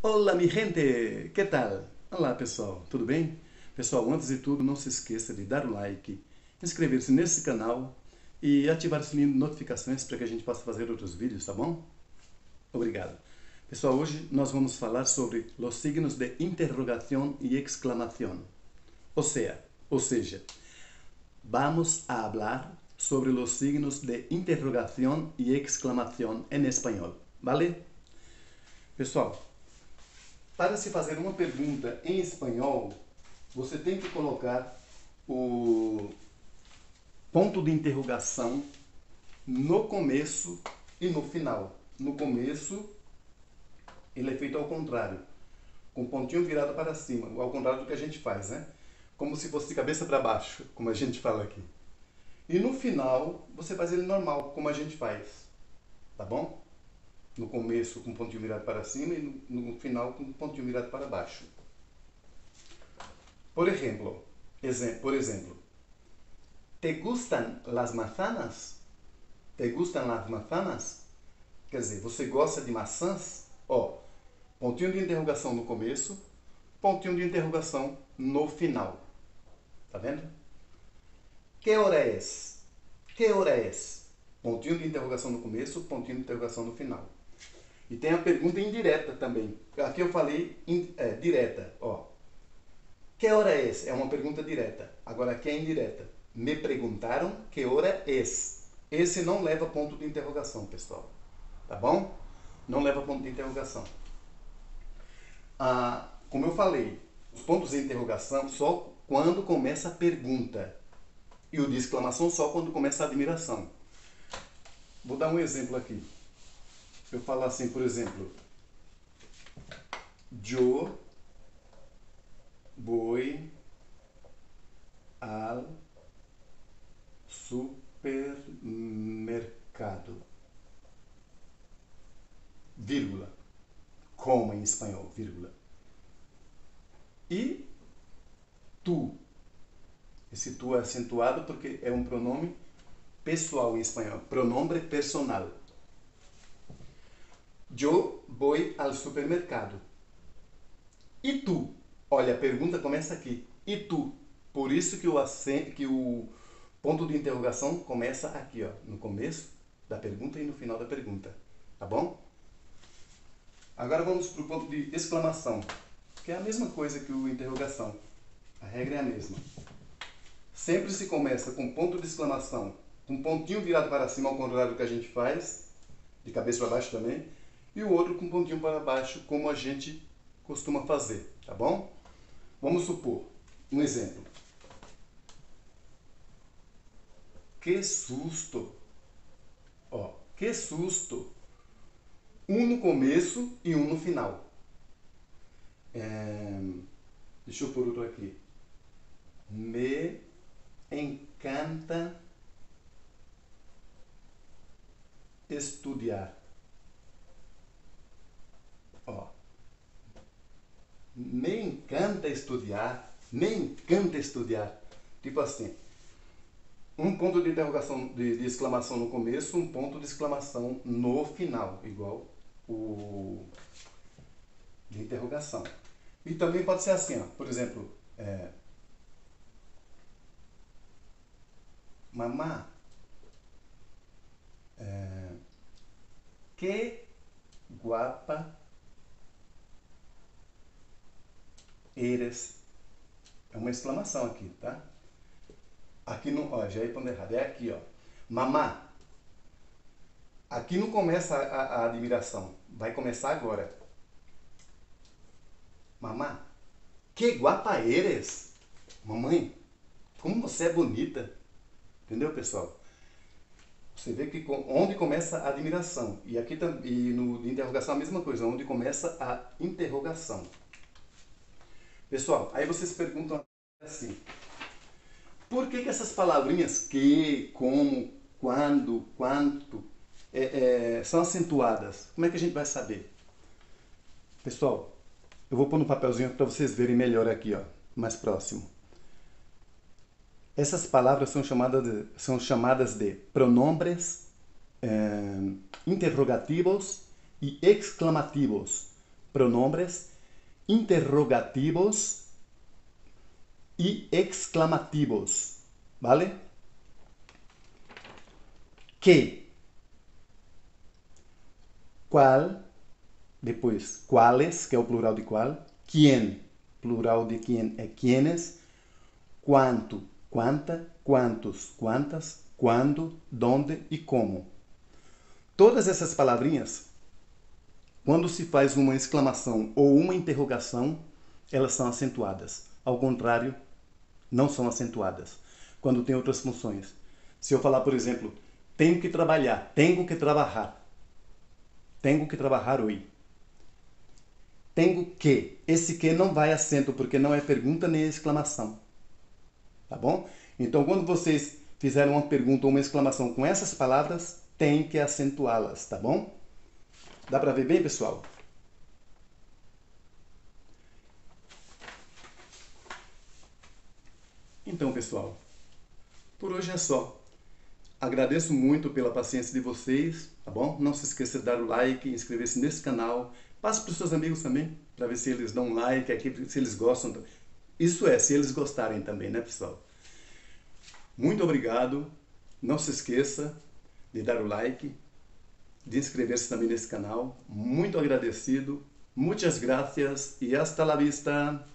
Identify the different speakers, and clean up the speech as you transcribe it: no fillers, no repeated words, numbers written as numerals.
Speaker 1: Olá, mi gente! Que tal? Olá, pessoal, tudo bem? Pessoal, antes de tudo, não se esqueça de dar o like, inscrever-se nesse canal e ativar o sininho de notificações para que a gente possa fazer outros vídeos, tá bom? Obrigado. Pessoal, hoje nós vamos falar sobre os signos de interrogação e exclamação. Ou seja, vamos a hablar sobre os signos de interrogação e exclamação em espanhol, ¿vale? Pessoal, para se fazer uma pergunta em espanhol, você tem que colocar o ponto de interrogação no começo e no final. No começo, ele é feito ao contrário, com o pontinho virado para cima, ao contrário do que a gente faz, né? Como se fosse de cabeça para baixo, como a gente fala aqui. E no final, você faz ele normal, como a gente faz, tá bom? No começo com o pontinho virado para cima e no final com o pontinho virado para baixo. Por exemplo, ¿te gustan las manzanas? ¿Te gustan las manzanas? Quer dizer, você gosta de maçãs? Ó, pontinho de interrogação no começo, pontinho de interrogação no final. Tá vendo? Que hora es? Que hora es? Pontinho de interrogação no começo, pontinho de interrogação no final. E tem a pergunta indireta também. Aqui eu falei direta, ó. Que hora es? É uma pergunta direta. Agora aqui é indireta. Me perguntaram que hora es. Esse não leva ponto de interrogação, pessoal. Tá bom? Não leva ponto de interrogação. Como eu falei, os pontos de interrogação só quando começa a pergunta. E o de exclamação só quando começa a admiração. Vou dar um exemplo aqui. Eu falo assim, por exemplo. Yo voy al supermercado. Vírgula. Como em espanhol, vírgula. E tu. Esse tu é acentuado porque é um pronome pessoal em espanhol. Pronombre personal. Yo voy al supermercado. E tu? Olha, a pergunta começa aqui. E tu? Por isso que o ponto de interrogação começa aqui, ó, no começo da pergunta e no final da pergunta. Tá bom? Agora vamos para o ponto de exclamação, que é a mesma coisa que o interrogação. A regra é a mesma. Sempre se começa com ponto de exclamação, com um pontinho virado para cima, ao contrário do que a gente faz, de cabeça para baixo também, e o outro com um pontinho para baixo, como a gente costuma fazer, tá bom? Vamos supor, um exemplo. Que susto! Ó, que susto! Um no começo e um no final. Deixa eu pôr outro aqui. Me encanta estudar. Ó. Me encanta estudar. Me encanta estudar. Tipo assim. Um ponto de interrogação, de exclamação no começo, um ponto de exclamação no final. Igual o de interrogação. E também pode ser assim, ó. Por exemplo, mamá, que guapa eres. É uma exclamação aqui, tá? Aqui não, ó, já ia pondo errado. É aqui, ó. Mamá. Aqui não começa a admiração. Vai começar agora. Mamá, que guapa eres. Mamãe, como você é bonita. Entendeu, pessoal? Você vê que onde começa a admiração. E aqui e no de interrogação a mesma coisa, onde começa a interrogação. Pessoal, aí vocês perguntam assim, por que essas palavrinhas que, como, quando, quanto, são acentuadas? Como é que a gente vai saber? Pessoal, eu vou pôr no papelzinho para vocês verem melhor aqui, ó, mais próximo. Essas palavras são chamadas de pronombres interrogativos e exclamativos. pronombres interrogativos e exclamativos, ¿vale? Que, qual, depois quales, que é o plural de qual, quien, plural de quien é quienes, quanto, quanta, quantos, quantas, quando, donde e como. Todas essas palavrinhas, quando se faz uma exclamação ou uma interrogação, elas são acentuadas. Ao contrário, não são acentuadas. Quando tem outras funções. Se eu falar, por exemplo, tenho que trabalhar, tenho que trabalhar. Tenho que trabalhar hoje. Tenho que. Esse que não vai acento, porque não é pergunta nem exclamação. Tá bom? Então, quando vocês fizerem uma pergunta ou uma exclamação com essas palavras, tem que acentuá-las, tá bom? Dá para ver bem, pessoal? Então, pessoal, por hoje é só. Agradeço muito pela paciência de vocês, tá bom? Não se esqueça de dar o like, inscrever-se nesse canal. Passe para os seus amigos também, para ver se eles dão um like aqui, se eles gostam. Isso é, se eles gostarem também, né, pessoal? Muito obrigado. Não se esqueça de dar o like, de inscrever-se também nesse canal. Muito agradecido. Muchas gracias e hasta la vista.